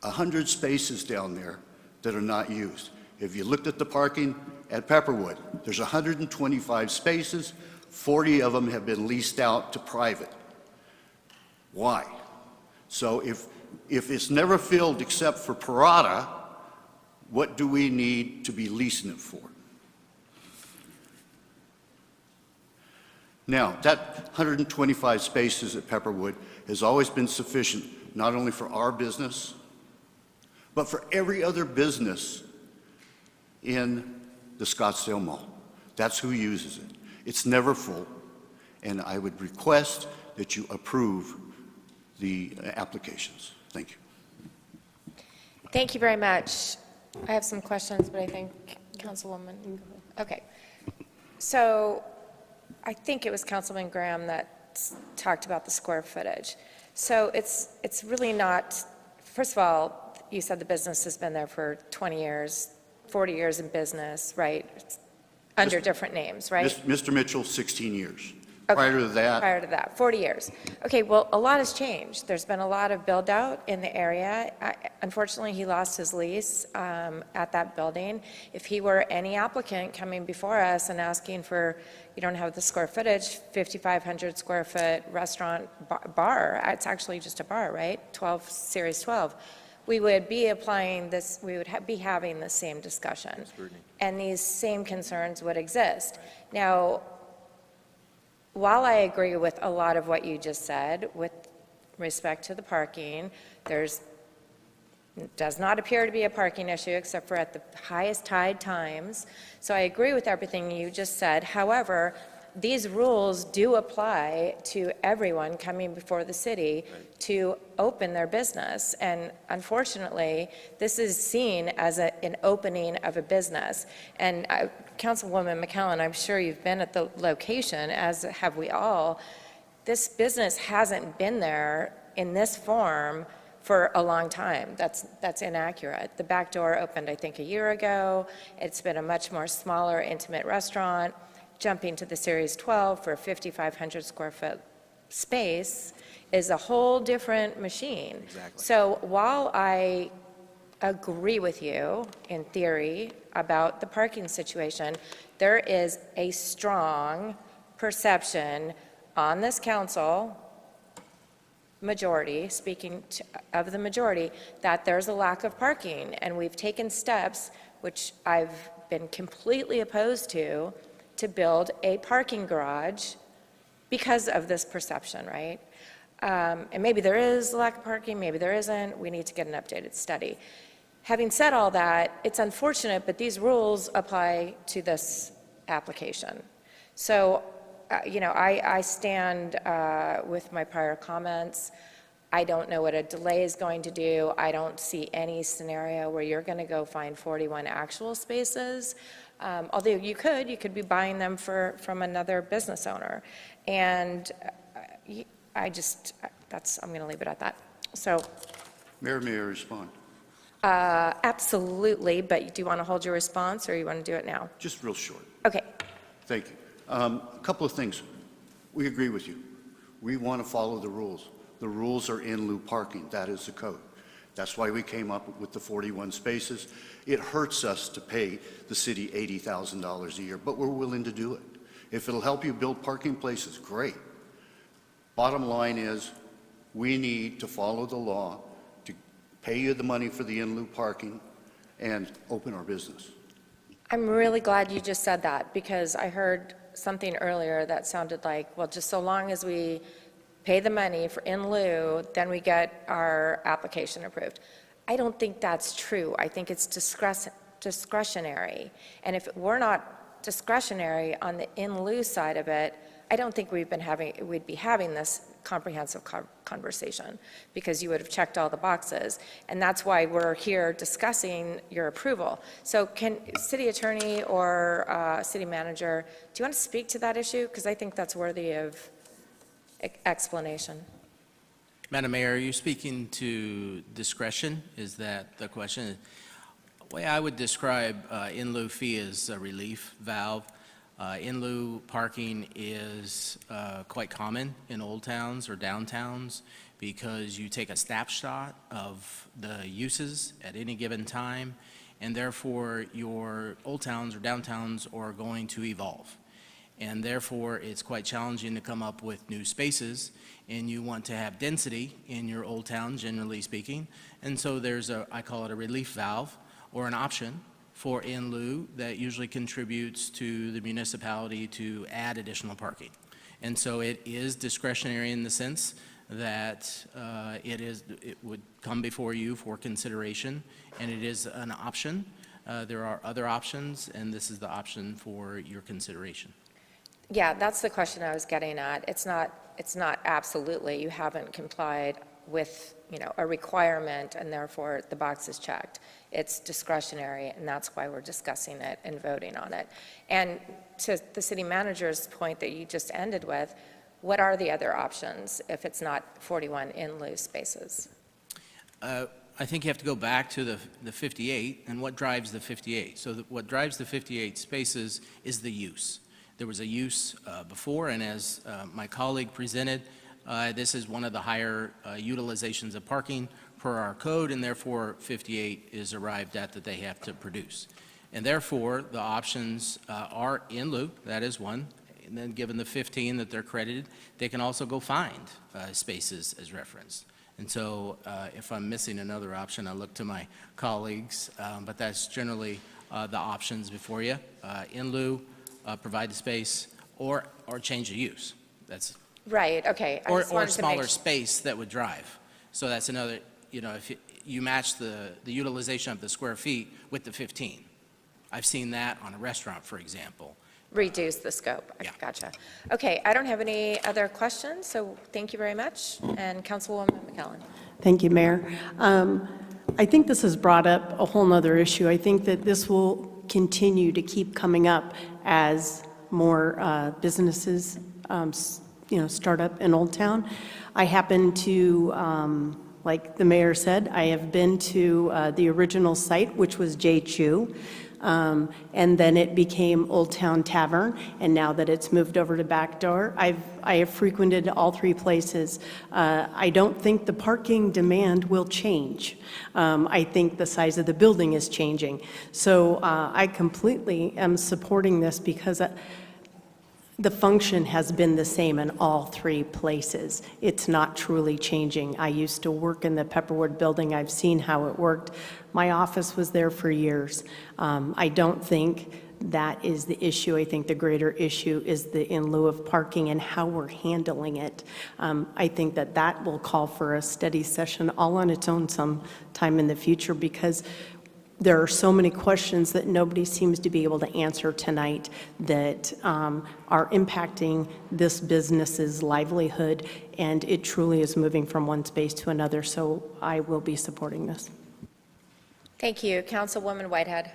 100 spaces down there that are not used. If you looked at the parking at Pepperwood, there's 125 spaces, 40 of them have been leased out to private. Why? So if it's never filled except for Parada, what do we need to be leasing it for? Now, that 125 spaces at Pepperwood has always been sufficient, not only for our business, but for every other business in the Scottsdale Mall. That's who uses it. It's never full, and I would request that you approve the applications. Thank you. Thank you very much. I have some questions, but I think Councilwoman, okay. So I think it was Councilman Graham that talked about the square footage. So it's really not, first of all, you said the business has been there for 20 years, 40 years in business, right? It's under different names, right? Mr. Mitchell, 16 years. Okay. Prior to that, Prior to that, 40 years. Okay, well, a lot has changed. There's been a lot of build-out in the area. Unfortunately, he lost his lease at that building. If he were any applicant coming before us and asking for, you don't have the square footage, 5,500 square foot restaurant bar, it's actually just a bar, right? 12, Series 12. We would be applying this, we would be having the same discussion. And these same concerns would exist. Now, while I agree with a lot of what you just said with respect to the parking, does not appear to be a parking issue except for at the highest tide times. So I agree with everything you just said. However, these rules do apply to everyone coming before the city to open their business. And unfortunately, this is seen as an opening of a business. And Councilwoman McCallum, I'm sure you've been at the location, as have we all. This business hasn't been there in this form for a long time. That's inaccurate. The back door opened, I think, a year ago. It's been a much more smaller, intimate restaurant. Jumping to the Series 12 for a 5,500 square foot space is a whole different machine. Exactly. So while I agree with you in theory about the parking situation, there is a strong perception on this council, majority, of the majority, that there's a lack of parking. And we've taken steps, which I've been completely opposed to build a parking garage because of this perception, right? And maybe there is a lack of parking, maybe there isn't. We need to get an updated study. Having said all that, it's unfortunate, but these rules apply to this application. So, I stand with my prior comments. I don't know what a delay is going to do. I don't see any scenario where you're going to go find 41 actual spaces. Although you could be buying them from another business owner. And I'm going to leave it at that. So. Mayor, may I respond? Absolutely, but do you want to hold your response or you want to do it now? Just real short. Okay. Thank you. A couple of things. We agree with you. We want to follow the rules. The rules are in lieu parking. That is the code. That's why we came up with the 41 spaces. It hurts us to pay the city $80,000 a year, but we're willing to do it. If it'll help you build parking places, great. Bottom line is, we need to follow the law to pay you the money for the in lieu parking and open our business. I'm really glad you just said that, because I heard something earlier that sounded like, well, just so long as we pay the money for in lieu, then we get our application approved. I don't think that's true. I think it's discretionary. And if we're not discretionary on the in lieu side of it, I don't think we'd be having this comprehensive conversation, because you would have checked all the boxes. And that's why we're here discussing your approval. So can city attorney or city manager, do you want to speak to that issue? Because I think that's worthy of explanation. Madam Mayor, are you speaking to discretion? Is that the question? The way I would describe in lieu fee is a relief valve. In lieu parking is quite common in old towns or downtowns, because you take a snapshot of the uses at any given time, and therefore your old towns or downtowns are going to evolve. And therefore, it's quite challenging to come up with new spaces, and you want to have density in your old town, generally speaking. And so there's I call it a relief valve, or an option for in lieu that usually contributes to the municipality to add additional parking. And so it is discretionary in the sense that it would come before you for consideration, and it is an option. There are other options, and this is the option for your consideration. Yeah, that's the question I was getting at. It's not absolutely, you haven't complied with, a requirement, and therefore the box is checked. It's discretionary, and that's why we're discussing it and voting on it. And to the city manager's point that you just ended with, what are the other options if it's not 41 in lieu spaces? I think you have to go back to the 58 and what drives the 58. So what drives the 58 spaces is the use. There was a use before, and as my colleague presented, this is one of the higher utilizations of parking per our code, and therefore 58 is arrived at that they have to produce. And therefore, the options are in lieu, that is one, and then given the 15 that they're credited, they can also go find spaces as referenced. And so if I'm missing another option, I look to my colleagues, but that's generally the options before you. In lieu, provide the space, or change the use. That's Right, okay. I or just wanted to make smaller space that would drive. So that's another, if you match the utilization of the square feet with the 15. I've seen that on a restaurant, for example. Reduce the scope. Yeah. Gotcha. Okay, I don't have any other questions, so thank you very much. And Councilwoman McKellen. Thank you, Mayor. I think this has brought up a whole nother issue. I think that this will continue to keep coming up as more businesses, start up in Old Town. I happen to Like the mayor said, I have been to the original site, which was J. Chu, and then it became Old Town Tavern, and now that it's moved over to Backdoor, I have frequented all three places. I don't think the parking demand will change. I think the size of the building is changing. So I completely am supporting this because the function has been the same in all three places. It's not truly changing. I used to work in the Pepperwood building. I've seen how it worked. My office was there for years. I don't think that is the issue. I think the greater issue is the in lieu of parking and how we're handling it. I think that that will call for a study session all on its own sometime in the future, because there are so many questions that nobody seems to be able to answer tonight that are impacting this business's livelihood, and it truly is moving from one space to another, so I will be supporting this. Thank you. Councilwoman Whitehead.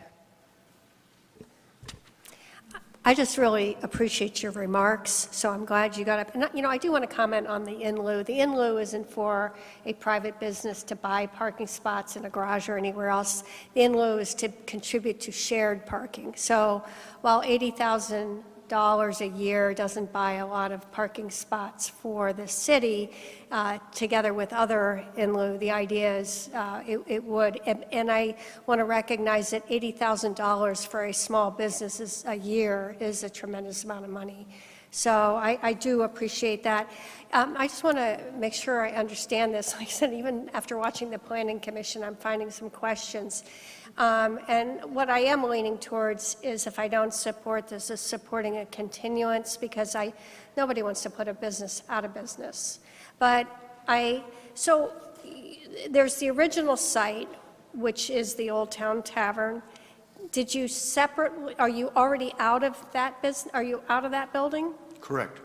I just really appreciate your remarks, so I'm glad you got up. And, I do want to comment on the in lieu. The in lieu isn't for a private business to buy parking spots in a garage or anywhere else. The in lieu is to contribute to shared parking. So while $80,000 a year doesn't buy a lot of parking spots for the city, together with other in lieu, the idea is it would. And I want to recognize that $80,000 for a small business a year is a tremendous amount of money. So I do appreciate that. I just want to make sure I understand this. Like I said, even after watching the Planning Commission, I'm finding some questions. And what I am leaning towards is, if I don't support this, is supporting a continuance, because nobody wants to put a business out of business. But so there's the original site, which is the Old Town Tavern. Did you separately, are you already out of that business? Are you out of that building? Correct.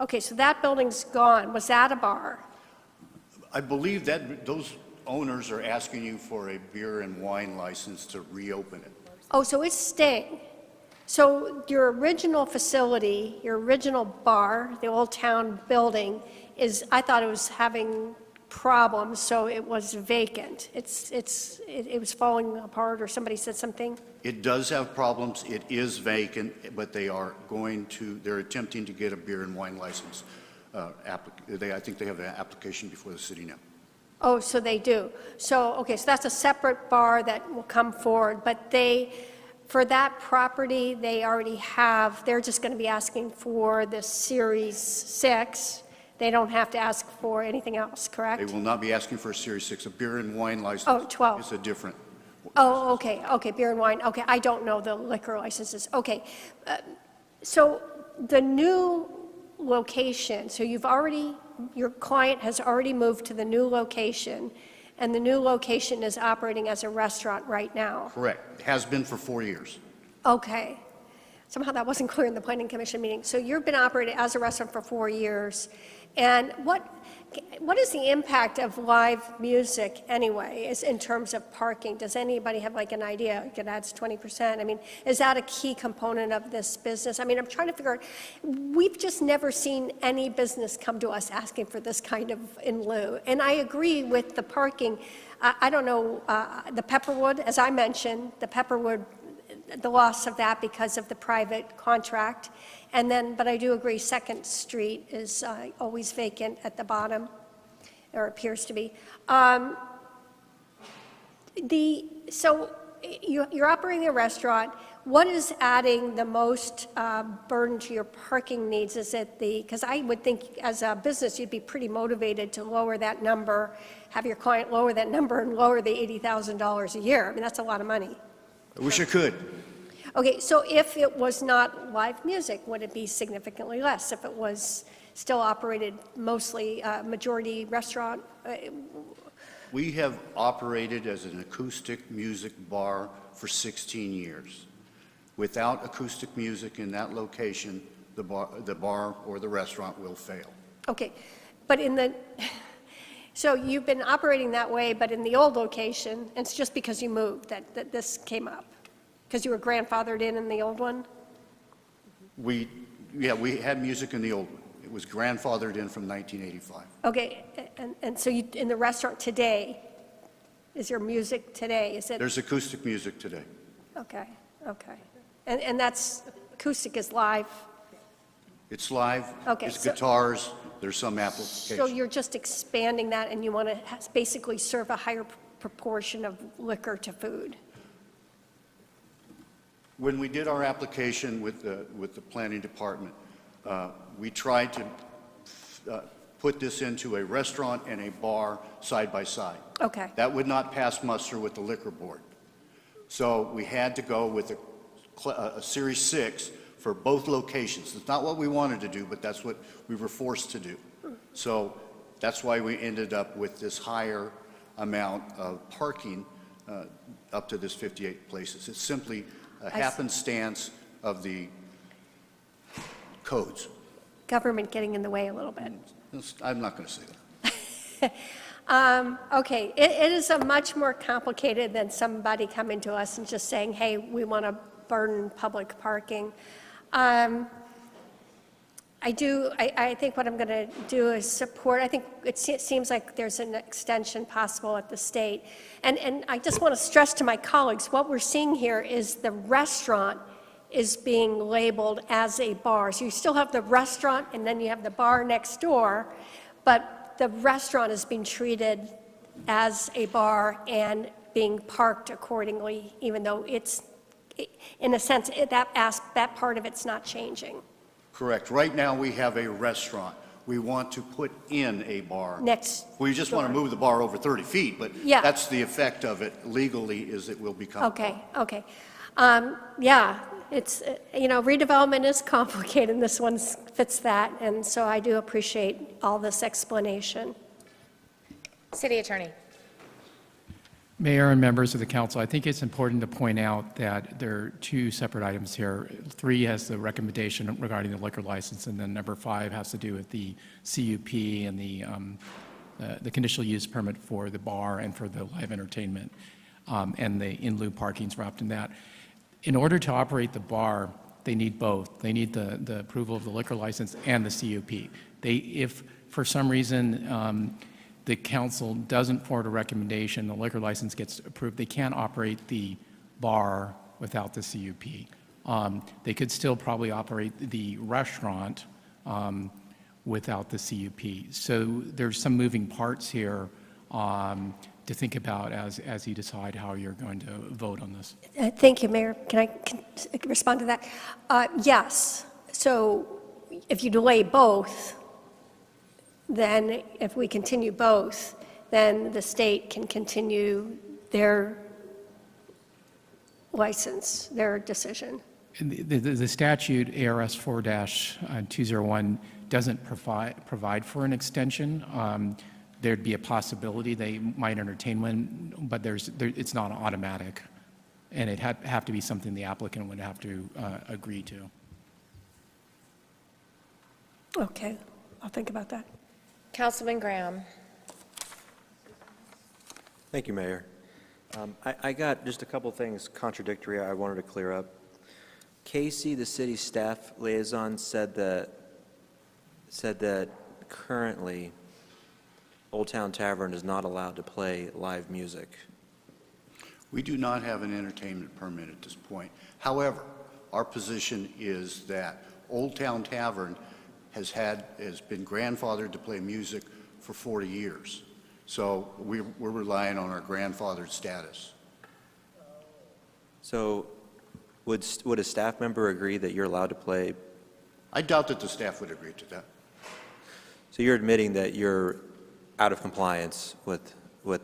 Okay, so that building's gone. Was that a bar? I believe that those owners are asking you for a beer and wine license to reopen it. Oh, so it's staying. So your original facility, your original bar, the Old Town building, I thought it was having problems, so it was vacant. It was falling apart, or somebody said something? It does have problems. It is vacant, but they're attempting to get a beer and wine license. I think they have an application before the city now. Oh, so they do. So that's a separate bar that will come forward, but for that property, they're just going to be asking for the Series 6. They don't have to ask for anything else, correct? They will not be asking for a Series 6. A beer and wine license. Oh, 12. Is a different. Oh, okay, beer and wine. Okay, I don't know the liquor licenses. Okay, so the new location, so your client has already moved to the new location, and the new location is operating as a restaurant right now. Correct. It has been for 4 years. Okay. Somehow that wasn't clear in the Planning Commission meeting. So you've been operating as a restaurant for 4 years. And what is the impact of live music anyway, in terms of parking? Does anybody have like an idea? It adds 20%. I mean, is that a key component of this business? I mean, I'm trying to figure out, we've just never seen any business come to us asking for this kind of in lieu. And I agree with the parking. I don't know, the Pepperwood, as I mentioned, the loss of that because of the private contract. But I do agree, Second Street is always vacant at the bottom, or appears to be. So you're operating a restaurant. What is adding the most burden to your parking needs? Is it because I would think as a business, you'd be pretty motivated to lower that number, have your client lower that number and lower the $80,000 a year. I mean, that's a lot of money. I wish I could. Okay, so if it was not live music, would it be significantly less? If it was still operated mostly majority restaurant? We have operated as an acoustic music bar for 16 years. Without acoustic music in that location, the bar or the restaurant will fail. Okay, but so you've been operating that way, but in the old location, and it's just because you moved that this came up? Because you were grandfathered in the old one? We had music in the old one. was grandfathered in from 1985. Okay, and so you, in the restaurant today, is there music today? Is it? There's acoustic music today. Okay, okay. And that's, acoustic is live? It's live. Okay, There's so- guitars. There's some amplification. So you're just expanding that, and you want to basically serve a higher proportion of liquor to food? When we did our application with the planning department, we tried to put this into a restaurant and a bar side by side. Okay. That would not pass muster with the liquor board. So we had to go with a Series 6 for both locations. It's not what we wanted to do, but that's what we were forced to do. So that's why we ended up with this higher amount of parking up to this 58 places. It's simply a happenstance of the codes. Government getting in the way a little bit. I'm not going to say that. Okay, it is a much more complicated than somebody coming to us and just saying, hey, we want to burden public parking. I think what I'm going to do is support, I think it seems like there's an extension possible at the state. And I just want to stress to my colleagues, what we're seeing here is the restaurant is being labeled as a bar. So you still have the restaurant and then you have the bar next door, but the restaurant is being treated as a bar and being parked accordingly, even though it's, in a sense, that part of it's not changing. Correct. Right now, we have a restaurant. We want to put in a bar. Next We just want to door. move the bar over 30 feet, but Yeah. that's the effect of it legally, is it will become. Okay, okay. Yeah, it's, redevelopment is complicated, and this one fits that, and so I do appreciate all this explanation. City Attorney. Mayor and members of the council, I think it's important to point out that there are two separate items here. 3 has the recommendation regarding the liquor license, and then number 5 has to do with the CUP and the conditional use permit for the bar and for the live entertainment, and the in lieu parking's wrapped in that. In order to operate the bar, they need both. They need the approval of the liquor license and the CUP. If for some reason the council doesn't forward a recommendation, the liquor license gets approved, they can't operate the bar without the CUP. They could still probably operate the restaurant without the CUP. So there's some moving parts here to think about as you decide how you're going to vote on this. Thank you, Mayor. Can I respond to that? Yes. So if you delay both, then if we continue both, then the state can continue their license, their decision. And the statute, ARS 4-201, doesn't provide for an extension. There'd be a possibility they might entertain one, but it's not automatic. And it'd have to be something the applicant would have to agree to. Okay, I'll think about that. Councilman Graham. Thank you, Mayor. I got just a couple things contradictory I wanted to clear up. Casey, the city staff liaison, said that currently Old Town Tavern is not allowed to play live music. We do not have an entertainment permit at this point. However, our position is that Old Town Tavern has been grandfathered to play music for 40 years. So we're relying on our grandfathered status. So would a staff member agree that you're allowed to play? I doubt that the staff would agree to that. So you're admitting that you're out of compliance with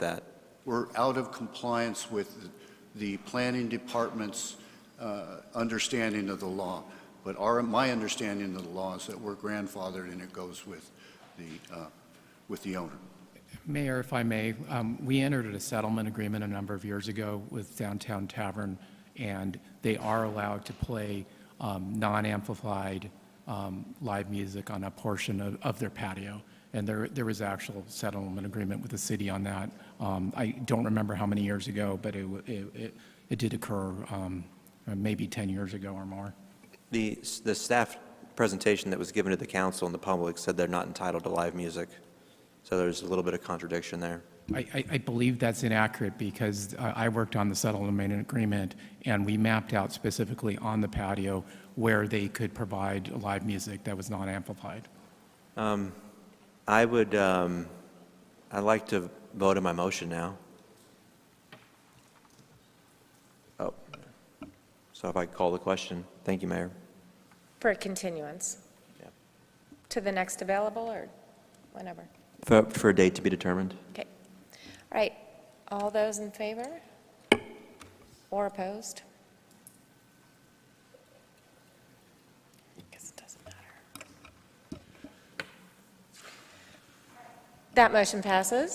that? We're out of compliance with the planning department's understanding of the law. But my understanding of the law is that we're grandfathered and it goes with the owner. Mayor, if I may, we entered a settlement agreement a number of years ago with Downtown Tavern, and they are allowed to play non-amplified live music on a portion of their patio. And there was actual settlement agreement with the city on that. I don't remember how many years ago, but it did occur maybe 10 years ago or more. The staff presentation that was given to the council and the public said they're not entitled to live music. So there's a little bit of contradiction there. I believe that's inaccurate because I worked on the settlement agreement, and we mapped out specifically on the patio where they could provide live music that was not amplified. I'd like to vote on my motion now. Oh, so if I call the question, thank you, Mayor. For a continuance? Yeah. To the next available, or whenever? For a date to be determined. Okay. All right, all those in favor? Or opposed? I guess it doesn't matter. That motion passes.